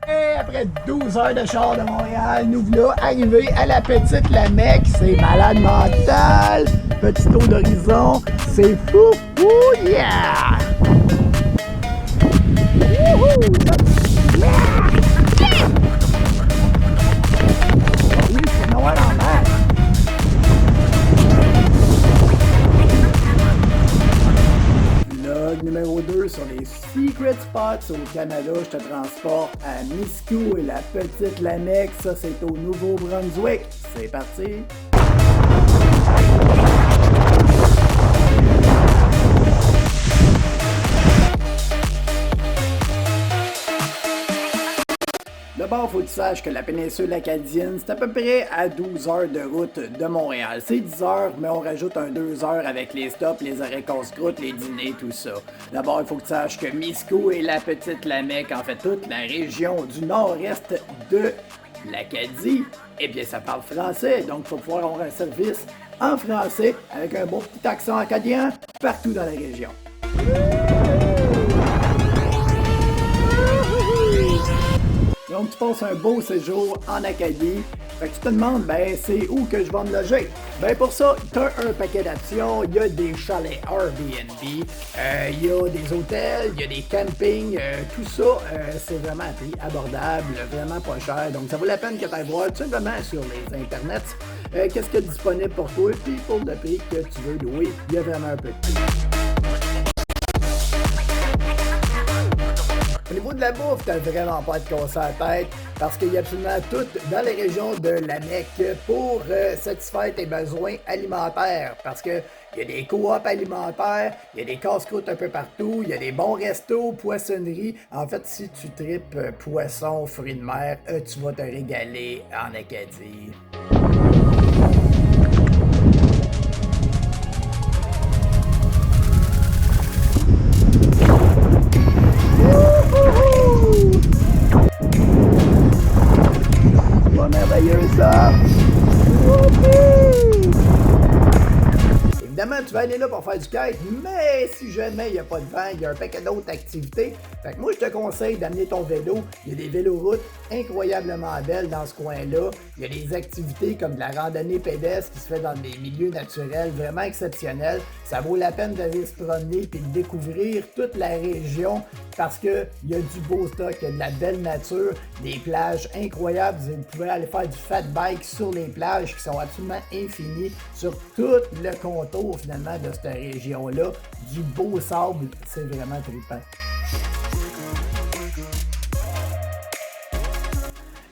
Et après 12 heures de char de Montréal, nous voilà arrivés à la petite Lamec. C'est malade mental. Petit tour d'horizon. C'est fou. Ouh yeah! Wouhou! Oui, c'est Noël en masse. Vlog numéro 2 sur les secret spots au Canada. Je te transporte à Miscou et la petite Lamec. Ça, c'est au Nouveau-Brunswick. C'est parti! D'abord, il faut que tu saches que la péninsule acadienne, c'est à peu près à 12 heures de route de Montréal. C'est 10 heures, mais on rajoute un 2 heures avec les stops, les arrêts casse-croûte, les dîners, tout ça. D'abord, il faut que tu saches que Miscou et la petite Lamec, en fait toute la région du nord-est de l'Acadie, eh bien ça parle français, donc il faut pouvoir avoir un service en français avec un bon petit accent acadien partout dans la région. Donc, tu passes un beau séjour en Acadie. Fait que tu te demandes, ben, c'est où que je vais me loger? Ben, pour ça, t'as un paquet d'options. Il y a des chalets Airbnb, il y a des hôtels, il y a des campings, tout ça, c'est vraiment à prix abordable, vraiment pas cher. Donc, ça vaut la peine que tu ailles voir tout simplement sur les internets qu'est-ce qu'il y a disponible pour toi, puis pour le prix que tu veux louer, il y a vraiment un peu de prix. Au niveau de la bouffe, t'as vraiment pas de casser à la tête parce qu'il y a absolument tout dans les régions de l'Amec pour satisfaire tes besoins alimentaires. Parce que il y a des coops alimentaires, il y a des casse-croûtes un peu partout, il y a des bons restos, poissonneries. En fait, si tu tripes poisson, fruits de mer, tu vas te régaler en Acadie. Pas merveilleux ça! Wouhou! Évidemment, tu vas aller là pour faire du kite, mais si jamais il n'y a pas de vent, il y a un paquet d'autres activités. Fait que moi, je te conseille d'amener ton vélo. Il y a des véloroutes incroyablement belles dans ce coin-là. Il y a des activités comme de la randonnée pédestre qui se fait dans des milieux naturels vraiment exceptionnels. Ça vaut la peine d'aller se promener et de découvrir toute la région parce qu'il y a du beau stock, il y a de la belle nature, des plages incroyables. Vous pouvez aller faire du fat bike sur les plages qui sont absolument infinies sur tout le contour finalement de cette région-là. Du beau sable, c'est vraiment trippant.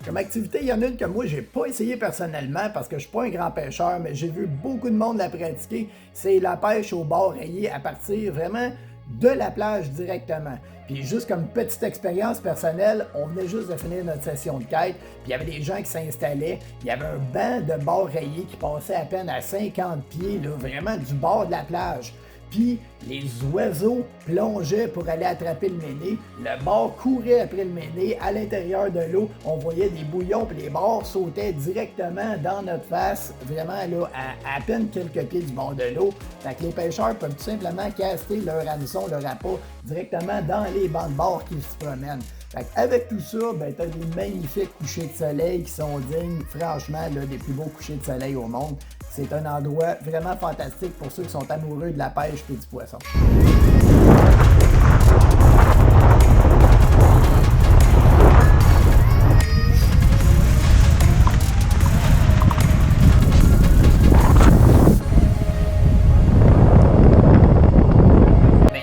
Comme activité, il y en a une que moi, j'ai pas essayé personnellement parce que je suis pas un grand pêcheur, mais j'ai vu beaucoup de monde la pratiquer. C'est la pêche au bord rayé à partir vraiment de la plage directement. Puis juste comme petite expérience personnelle, on venait juste de finir notre session de quête, puis il y avait des gens qui s'installaient, il y avait un banc de bord rayé qui passait à peine à 50 pieds, là, vraiment du bord de la plage. Puis les oiseaux plongeaient pour aller attraper le méné, le bar courait après le méné, à l'intérieur de l'eau, on voyait des bouillons, puis les bars sautaient directement dans notre face, vraiment là, à peine quelques pieds du bord de l'eau. Fait que les pêcheurs peuvent tout simplement caster leur hameçon, leur appât, directement dans les bancs de bord qui se promènent. Fait avec tout ça, ben, t'as des magnifiques couchers de soleil qui sont dignes, franchement, là, des plus beaux couchers de soleil au monde. C'est un endroit vraiment fantastique pour ceux qui sont amoureux de la pêche et du poisson.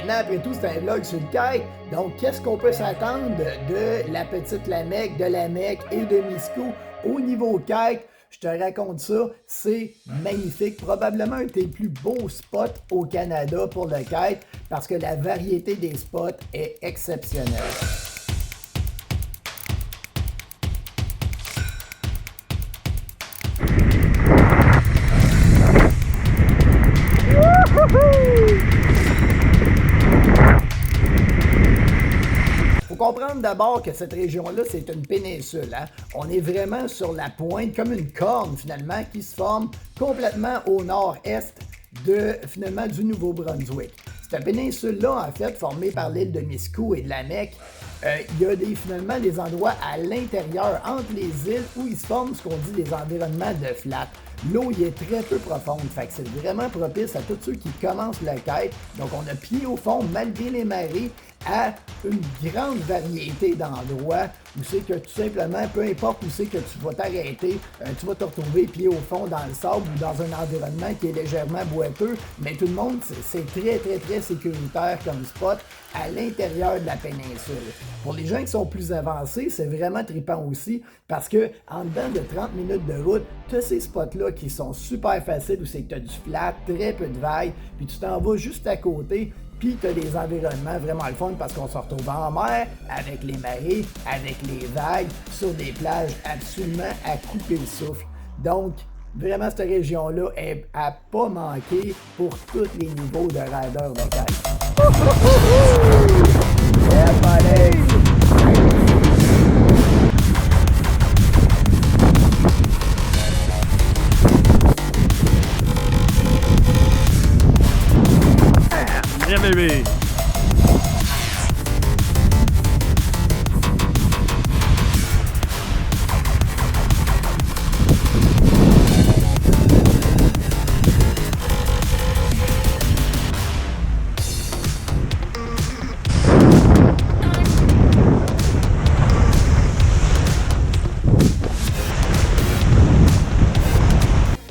Après tout, c'est un vlog sur le kite. Donc, qu'est-ce qu'on peut s'attendre de la petite Lamec, de Lamec et de Miscou au niveau kite? Je te raconte ça, c'est magnifique. Probablement un des plus beaux spots au Canada pour le kite parce que la variété des spots est exceptionnelle. Faut comprendre d'abord que cette région-là, c'est une péninsule. Hein? On est vraiment sur la pointe, comme une corne finalement, qui se forme complètement au nord-est du Nouveau-Brunswick. Cette péninsule-là, en fait, formée par l'île de Miscou et de Lamec, Il y a finalement des endroits à l'intérieur, entre les îles, où il se forment ce qu'on dit des environnements de flat. L'eau y est très peu profonde, fait que c'est vraiment propice à tous ceux qui commencent la quête. Donc on a pied au fond, malgré les marées, à une grande variété d'endroits où c'est que tout simplement, peu importe où c'est que tu vas t'arrêter, tu vas te retrouver pied au fond dans le sable ou dans un environnement qui est légèrement boiteux, mais tout le monde, c'est très sécuritaire comme spot à l'intérieur de la péninsule. Pour les gens qui sont plus avancés, c'est vraiment trippant aussi parce que en dedans de 30 minutes de route, tu as ces spots-là qui sont super faciles où c'est que tu as du flat, très peu de vagues, puis tu t'en vas juste à côté. Puis tu as des environnements vraiment le fun parce qu'on se retrouve en mer, avec les marées, avec les vagues, sur des plages absolument à couper le souffle. Donc, vraiment, cette région-là est à pas manquer pour tous les niveaux de riders de quête. Yeah, buddy! Yeah, baby.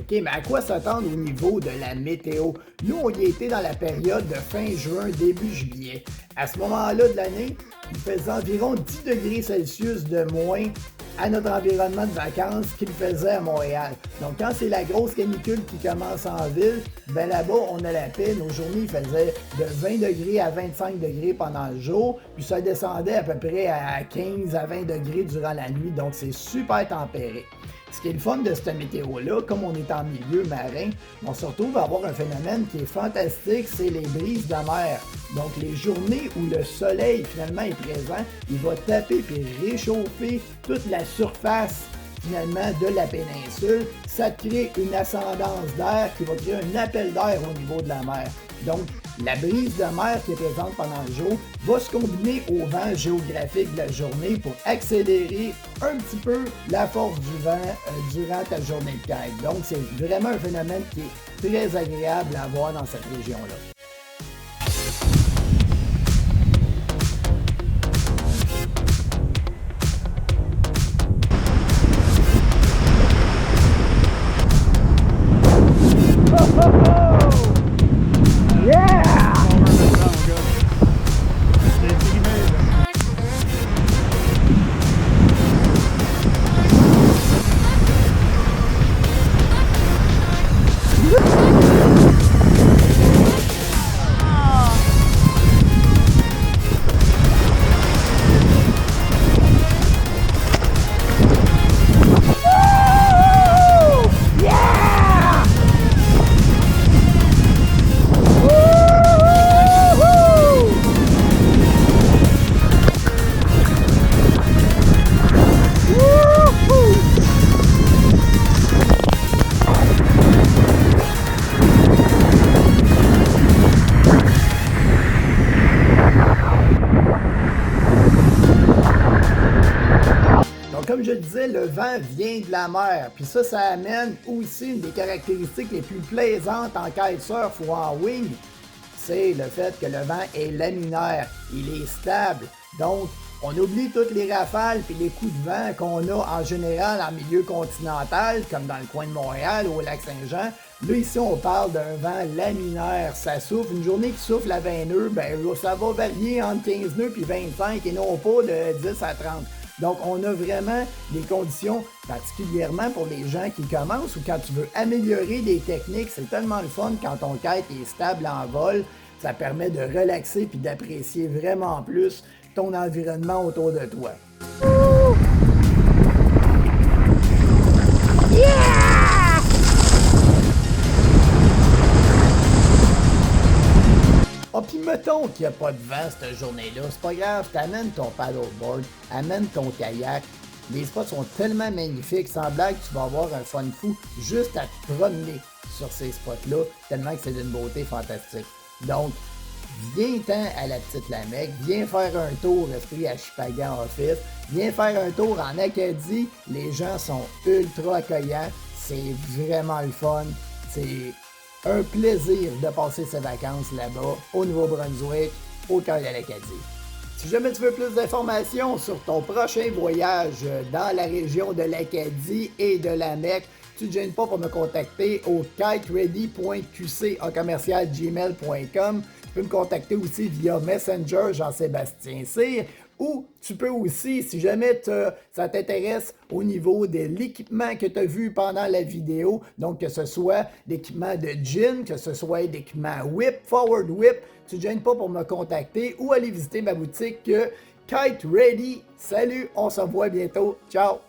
OK, mais à quoi s'attendre au niveau de la météo? Nous, on y était dans la période de fin juin, début juillet. À ce moment-là de l'année, il faisait environ 10 degrés Celsius de moins à notre environnement de vacances qu'il faisait à Montréal. Donc, quand c'est la grosse canicule qui commence en ville, ben là-bas, on a la paix. Nos journées, il faisait de 20 degrés à 25 degrés pendant le jour, puis ça descendait à peu près à 15 à 20 degrés durant la nuit. Donc, c'est super tempéré. Ce qui est le fun de cette météo-là, comme on est en milieu marin, on se retrouve à avoir un phénomène qui est fantastique, c'est les brises de mer. Donc les journées où le soleil finalement est présent, il va taper puis réchauffer toute la surface finalement de la péninsule. Ça crée une ascendance d'air qui va créer un appel d'air au niveau de la mer. Donc, la brise de mer qui est présente pendant le jour va se combiner au vent géographique de la journée pour accélérer un petit peu la force du vent durant ta journée de quête. Donc, c'est vraiment un phénomène qui est très agréable à voir dans cette région-là. Comme je disais, le vent vient de la mer, puis ça amène aussi une des caractéristiques les plus plaisantes en kitesurf ou en wing, c'est le fait que le vent est laminaire, il est stable, donc on oublie toutes les rafales puis les coups de vent qu'on a en général en milieu continental, comme dans le coin de Montréal ou au lac Saint-Jean. Là, ici, on parle d'un vent laminaire. Ça souffle. Une journée qui souffle à 20 nœuds, ben, ça va varier entre 15 nœuds puis 25 et non pas de 10 à 30. Donc, on a vraiment des conditions, particulièrement pour les gens qui commencent ou quand tu veux améliorer des techniques. C'est tellement le fun quand ton kite est stable en vol. Ça permet de relaxer puis d'apprécier vraiment plus ton environnement autour de toi. Yeah! Ah, puis mettons qu'il n'y a pas de vent cette journée-là, c'est pas grave, t'amènes ton paddleboard, amène ton kayak. Les spots sont tellement magnifiques, sans blague, tu vas avoir un fun fou juste à te promener sur ces spots-là, tellement que c'est d'une beauté fantastique. Donc, viens-t'en à la Petite Lamec, viens faire un tour Esprit Ashpagan Office, viens faire un tour en Acadie, les gens sont ultra accueillants, c'est vraiment le fun, c'est un plaisir de passer ses vacances là-bas, au Nouveau-Brunswick, au cœur de l'Acadie. Si jamais tu veux plus d'informations sur ton prochain voyage dans la région de l'Acadie et de la Mecque, tu ne te gênes pas pour me contacter au kiteready.qc@gmail.com. Tu peux me contacter aussi via Messenger Jean-Sébastien Cyr, ou tu peux aussi, si jamais ça t'intéresse au niveau de l'équipement que tu as vu pendant la vidéo, donc que ce soit l'équipement de gin, que ce soit l'équipement whip, forward whip, tu ne te gênes pas pour me contacter ou aller visiter ma boutique Kite Ready. Salut, on se revoit bientôt. Ciao!